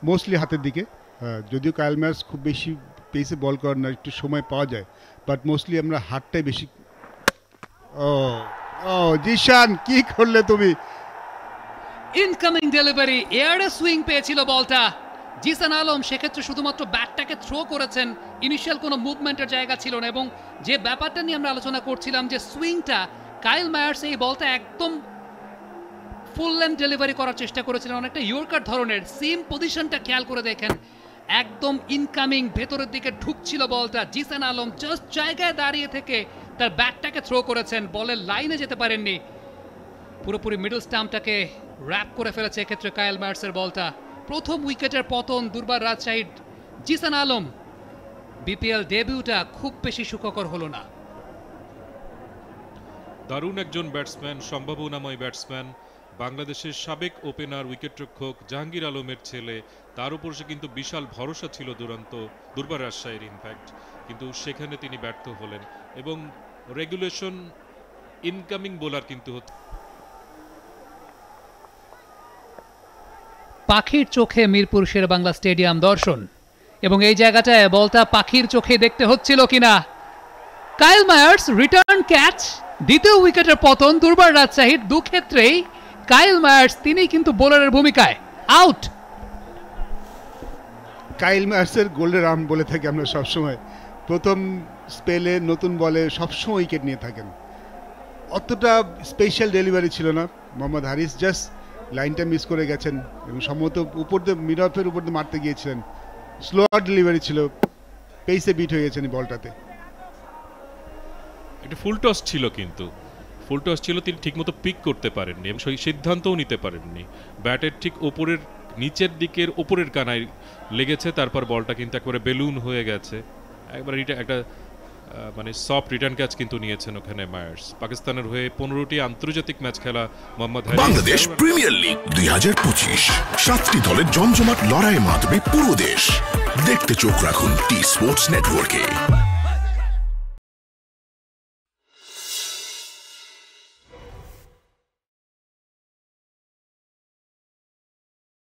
Mostly হাতের দিকে। যদিও কাইল মায়ার্স খুব বেশি পেসে বল করার না, একটু সময় পাওয়া যায়, বাট মোস্টলি আমরা হাতটাই বেশি। ও ও জিশান কি করলে তুমি! ইনকামিং ডেলিভারি, এয়ারে সুইং পেয়েছিল বলটা জিসান আলম, সেক্ষেত্রে শুধুমাত্র ব্যাটটাকে থ্রো করেছেন, ইনিশিয়াল কোনো মুভমেন্টের জায়গা ছিল না। এবং যে ব্যাপারটা নিয়ে আমরা আলোচনা করছিলাম যে সুইংটা, কাইল মায়ার্স এই বলটা একদম ফুল লেন্থ ডেলিভারি করার চেষ্টা করেছিলেন, অনেকটা ইয়র্কার ধরনের। সিম পজিশনটা খেয়াল করে দেখেন, একদম ইনকামিং ভেতরের দিকে ঢুকছিল বলটা। জিসান আলম জাস্ট জায়গায় দাঁড়িয়ে থেকে তার ব্যাটটাকে থ্রো করেছেন, বলের লাইনে যেতে পারেননি, পুরোপুরি মিডল স্টাম্পটাকে র্যাপ করে ফেলেছে এক্ষেত্রে কাইল মায়ার্সের বলটা। প্রথম উইকেটের পতন দুর্বার রাজশাহীর। জিসান আলম বিপিএল ডেবিউটা খুব বেশি সুখকর হলো না। দারুণ একজন ব্যাটসম্যান, সম্ভাবনাময় ব্যাটসম্যান, বাংলাদেশের সাবেক ওপেনার উইকেটরক্ষক জাহাঙ্গীর আলমের ছেলে, তার উপর সে কিন্তু বিশাল ভরসা ছিল দুর্বার রাজশাহীর ইনফ্যাক্ট, কিন্তু সেখানে তিনি ব্যর্থ হলেন। এবং রেগুলেশন ইনকামিং বোলার কিন্তু পাখির চোখে মিরপুর শেরেবাংলা স্টেডিয়াম দর্শন, এবং এই জায়গাটায় বলটা পাখির চোখে দেখতে হচ্ছিল কিনা। কাইল মায়ার্স রিটার্ন ক্যাচ, দ্বিতীয় উইকেটের পতন দুর্বার রাজশাহীর। দুক্ষেত্রেই কাইল মায়ার্স তিনি কিন্তু বোলারের ভূমিকায় আউট। কাইল মায়ার্সের গোল্ডেন আর্ম বলে থাকি আমরা সবসময়। প্রথম স্পেলে নতুন বলে সবসময় উইকেট নিয়ে থাকেন। অতটা স্পেশাল ডেলিভারি ছিল না। মোহাম্মদ হারিস জাস্ট লাইনটা মিস করে গেছেন এবং সম্ভবত উপর দিয়ে মিড অফের উপর দিয়ে মারতে গিয়েছিলেন। স্লো ডেলিভারি ছিল, পেসে বিট হয়ে গেছেন বলটাতে। একটা ফুল টস ছিল, কিন্তু ফুল টস ছিল, তিনি ঠিকমতো পিক করতে পারেননি এবং সেই সিদ্ধান্তও নিতে পারেননি। ব্যাটের ঠিক ওপরের নিচের দিকের ওপরের কানায় লেগেছে, তারপর বলটা কিন্তু একবারে বেলুন হয়ে গেছে। একবার এটা একটা মানে সফট রিটার্ন ক্যাচ কিন্তু নিয়েছেন ওখানে মায়ার্স। পাকিস্তানের হয়ে 15টি আন্তর্জাতিক ম্যাচ খেলা মোহাম্মদ হারিস। বাংলাদেশ প্রিমিয়ার লিগ 2025, 7টি দলের জমজমাট লড়াইয়ে মাতবে পুরো দেশ। দেখতে চোখ রাখুন টি স্পোর্টস নেটওয়ার্কে।